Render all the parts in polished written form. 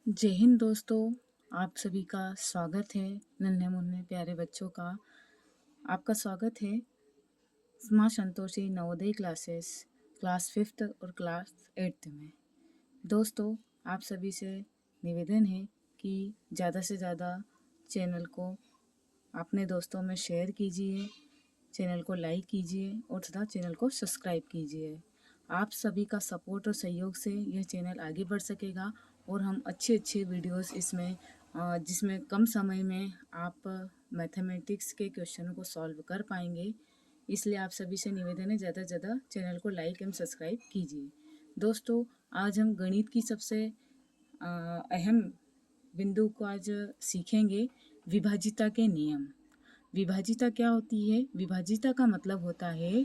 जय हिंद दोस्तों। आप सभी का स्वागत है। नन्हे मुन्ने प्यारे बच्चों का आपका स्वागत है माँ Santoshi Navodaya classes class 5th और क्लास 8th में। दोस्तों, आप सभी से निवेदन है कि ज़्यादा से ज़्यादा चैनल को अपने दोस्तों में शेयर कीजिए, चैनल को लाइक कीजिए और तथा चैनल को सब्सक्राइब कीजिए। आप सभी का सपोर्ट और सहयोग से यह चैनल आगे बढ़ सकेगा और हम अच्छे अच्छे वीडियोस इसमें जिसमें कम समय में आप मैथमेटिक्स के क्वेश्चनों को सॉल्व कर पाएंगे। इसलिए आप सभी से निवेदन है, ज़्यादा से ज़्यादा चैनल को लाइक एवं सब्सक्राइब कीजिए। दोस्तों, आज हम गणित की सबसे अहम बिंदु को आज सीखेंगे, विभाजिता के नियम। विभाजिता क्या होती है? विभाजिता का मतलब होता है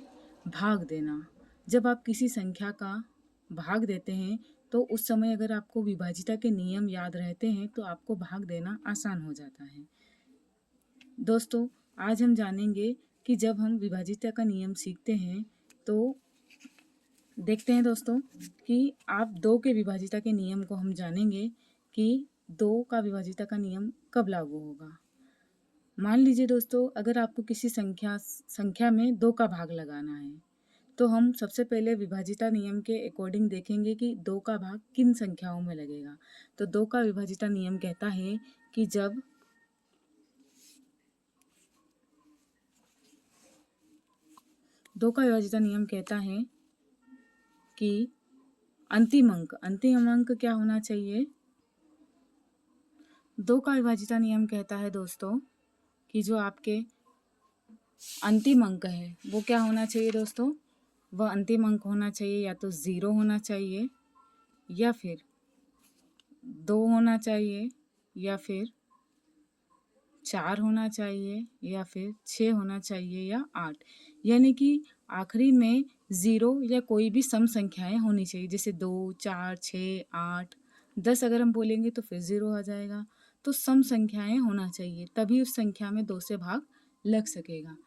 भाग देना। जब आप किसी संख्या का भाग देते हैं तो उस समय अगर आपको विभाजिता के नियम याद रहते हैं तो आपको भाग देना आसान हो जाता है। दोस्तों, आज हम जानेंगे कि जब हम विभाजिता का नियम सीखते हैं तो देखते हैं दोस्तों कि आप दो के विभाजिता के नियम को हम जानेंगे कि दो का विभाजिता का नियम कब लागू होगा। मान लीजिए दोस्तों, अगर आपको किसी संख्या में दो का भाग लगाना है तो हम सबसे पहले विभाजिता नियम के अकॉर्डिंग देखेंगे कि दो का भाग किन संख्याओं में लगेगा। तो दो का विभाजिता नियम कहता है कि जब दो का विभाजिता नियम कहता है कि अंतिम अंक क्या होना चाहिए। दो का विभाजिता नियम कहता है दोस्तों कि जो आपके अंतिम अंक है वो क्या होना चाहिए दोस्तों। वह अंतिम अंक होना चाहिए या तो 0 होना चाहिए या फिर 2 होना चाहिए या फिर 4 होना चाहिए या फिर 6 होना चाहिए या 8। यानी कि आखिरी में 0 या कोई भी सम संख्याएं होनी चाहिए, जैसे 2, 4, 6, 8, 10 अगर हम बोलेंगे तो फिर 0 आ जाएगा। तो सम संख्याएं होना चाहिए, तभी उस संख्या में 2 से भाग लग सकेगा।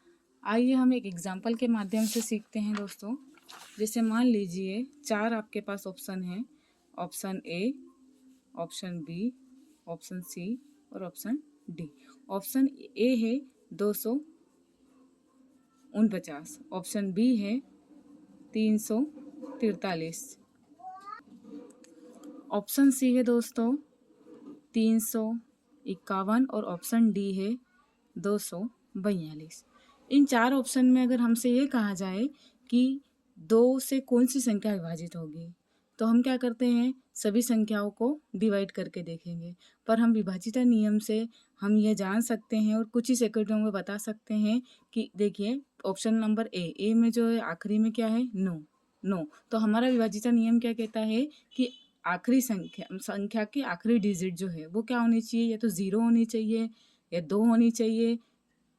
आइए हम एक एग्जाम्पल के माध्यम से सीखते हैं दोस्तों। जैसे मान लीजिए 4 आपके पास ऑप्शन है, option A, option B, option C और ऑप्शन डी। ऑप्शन ए है 249, ऑप्शन बी है 343, ऑप्शन सी है दोस्तों 351 और ऑप्शन डी है 242। इन चार ऑप्शन में अगर हमसे ये कहा जाए कि दो से कौन सी संख्या विभाजित होगी तो हम क्या करते हैं, सभी संख्याओं को डिवाइड करके देखेंगे। पर हम विभाजिता नियम से हम यह जान सकते हैं और कुछ ही सेकंडों में बता सकते हैं कि देखिए ऑप्शन नंबर ए में जो है आखिरी में क्या है, 9। तो हमारा विभाजिता नियम क्या कहता है कि आखिरी संख्या की आखिरी डिजिट जो है वो क्या होनी चाहिए, या तो 0 होनी चाहिए या 2 होनी चाहिए,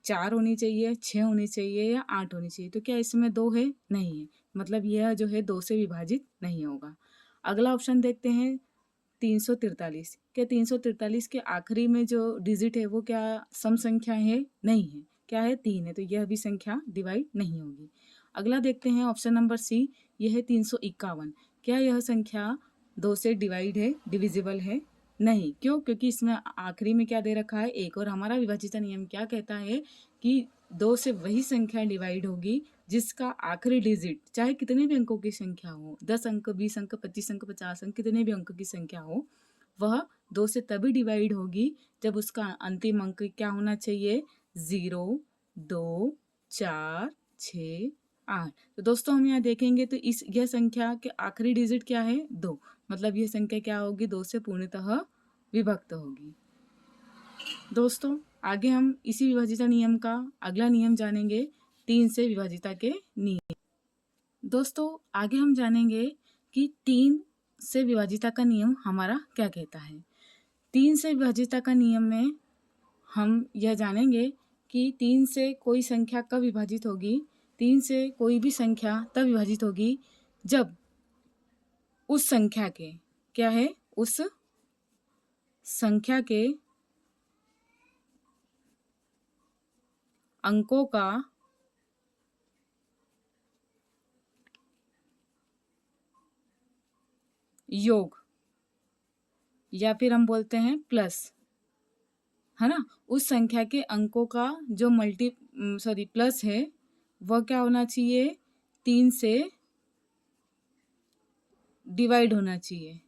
4 होनी चाहिए, 6 होनी चाहिए या 8 होनी चाहिए। तो क्या इसमें 2 है? नहीं है, मतलब यह जो है 2 से विभाजित नहीं होगा। अगला ऑप्शन देखते हैं 343। क्या 343 के आखिरी में जो डिजिट है वो क्या सम संख्या है? नहीं है, क्या है? 3 है, तो यह भी संख्या डिवाइड नहीं होगी। अगला देखते हैं ऑप्शन नंबर सी, यह है 351। क्या यह संख्या 2 से डिवाइड है, डिविजिबल है? नहीं। क्यों? क्योंकि इसमें आखिरी में क्या दे रखा है, 1। और हमारा विभाजित नियम क्या कहता है कि 2 से वही संख्या डिवाइड होगी जिसका आखिरी डिजिट चाहे कितने भी अंकों की संख्या हो, 10 अंक, 20 अंक, 25 अंक, 50 अंक, कितने भी अंक की संख्या हो, वह 2 से तभी डिवाइड होगी जब उसका अंतिम अंक क्या होना चाहिए, 0, 2, 4, 6, 8। तो दोस्तों हम यहाँ देखेंगे तो यह संख्या के आखिरी डिजिट क्या है, 2। मतलब यह संख्या क्या होगी, 2 से पूर्णतः विभक्त होगी। दोस्तों, आगे हम इसी विभाजिता नियम का अगला नियम जानेंगे, 3 से विभाजिता के नियम। दोस्तों, आगे हम जानेंगे कि 3 से विभाजिता का नियम हमारा क्या कहता है। 3 से विभाजिता का नियम में हम यह जानेंगे कि 3 से कोई संख्या कब विभाजित होगी। 3 से कोई भी संख्या तब विभाजित होगी जब उस संख्या के क्या है, उस संख्या के अंकों का योग या फिर हम बोलते हैं प्लस, है ना। उस संख्या के अंकों का जो प्लस है वह क्या होना चाहिए, 3 से डिवाइड होना चाहिए,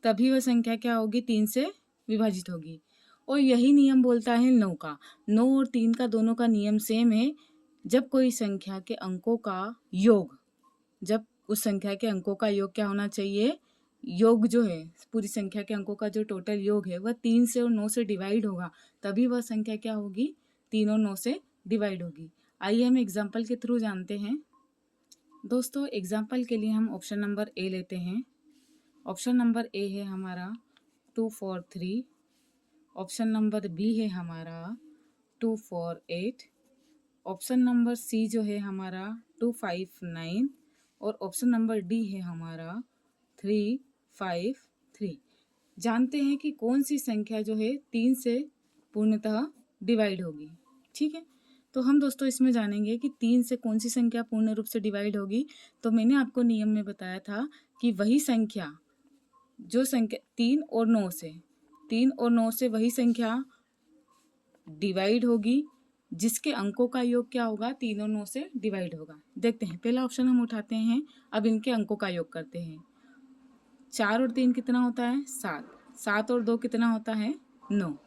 तभी वह संख्या क्या होगी, 3 से विभाजित होगी। और यही नियम बोलता है 9 का। 9 और 3 का दोनों का नियम सेम है। जब कोई संख्या के अंकों का योग, जब उस संख्या के अंकों का योग क्या होना चाहिए, योग जो है पूरी संख्या के अंकों का जो टोटल योग है वह 3 से और 9 से डिवाइड होगा, तभी वह संख्या क्या होगी, 3 और 9 से डिवाइड होगी। आइए हम एग्जाम्पल के थ्रू जानते हैं। दोस्तों एग्जाम्पल के लिए हम ऑप्शन नंबर ए लेते हैं। ऑप्शन नंबर ए है हमारा 2 4 3, ऑप्शन नंबर बी है हमारा 2 4 8, ऑप्शन नंबर सी जो है हमारा 2 5 9 और ऑप्शन नंबर डी है हमारा 3 5 3। जानते हैं कि कौन सी संख्या जो है 3 से पूर्णतः डिवाइड होगी। ठीक है, तो हम दोस्तों इसमें जानेंगे कि 3 से कौन सी संख्या पूर्ण रूप से डिवाइड होगी। तो मैंने आपको नियम में बताया था कि वही संख्या, जो संख्या 3 और 9 से वही संख्या डिवाइड होगी जिसके अंकों का योग क्या होगा, 3 और 9 से डिवाइड होगा। देखते हैं, पहला ऑप्शन हम उठाते हैं। अब इनके अंकों का योग करते हैं। 4 और 3 कितना होता है, 7। 7 और 2 कितना होता है, 9।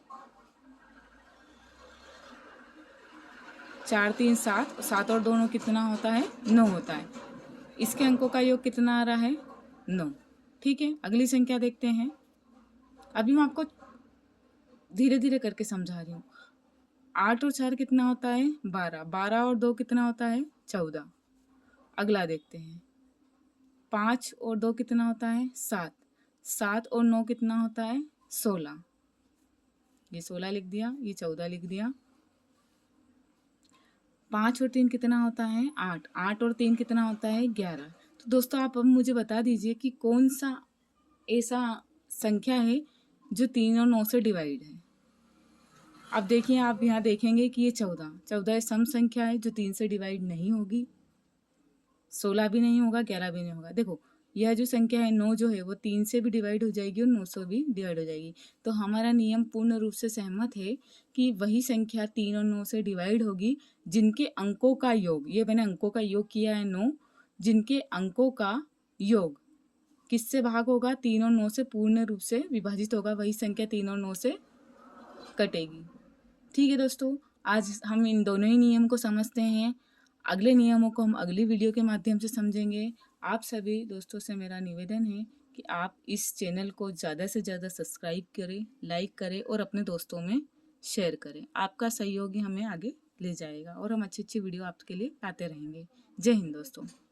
4 3 7, 7 और 2 कितना होता है, 9 होता है। इसके अंकों का योग कितना आ रहा है, 9। ठीक है, अगली संख्या देखते हैं। अभी मैं आपको धीरे धीरे करके समझा रही हूँ। 8 और 4 कितना होता है, 12। 12 और 2 कितना होता है, 14। अगला देखते हैं। 5 और 2 कितना होता है, 7। 7 और 9 कितना होता है, 16। ये 16 लिख दिया, ये 14 लिख दिया। 5 और 3 कितना होता है, 8। 8 और 3 कितना होता है, 11। तो दोस्तों आप अब मुझे बता दीजिए कि कौन सा ऐसा संख्या है जो 3 और 9 से डिवाइड है। अब देखिए, आप यहाँ देखेंगे कि ये 14 सम संख्या है जो 3 से डिवाइड नहीं होगी। 16 भी नहीं होगा, 11 भी नहीं होगा। देखो, यह जो संख्या है 9 जो है वो 3 से भी डिवाइड हो जाएगी और 9 से भी डिवाइड हो जाएगी। तो हमारा नियम पूर्ण रूप से सहमत है कि वही संख्या 3 और 9 से डिवाइड होगी जिनके अंकों का योग, ये मैंने अंकों का योग किया है 9, जिनके अंकों का योग किससे भाग होगा, 3 और 9 से पूर्ण रूप से विभाजित होगा, वही संख्या 3 और 9 से कटेगी। ठीक है दोस्तों, आज हम इन दोनों ही नियम को समझते हैं। अगले नियमों को हम अगली वीडियो के माध्यम से समझेंगे। आप सभी दोस्तों से मेरा निवेदन है कि आप इस चैनल को ज़्यादा से ज़्यादा सब्सक्राइब करें, लाइक करें और अपने दोस्तों में शेयर करें। आपका सहयोग ही हमें आगे ले जाएगा और हम अच्छी अच्छी वीडियो आपके लिए लाते रहेंगे। जय हिंद दोस्तों।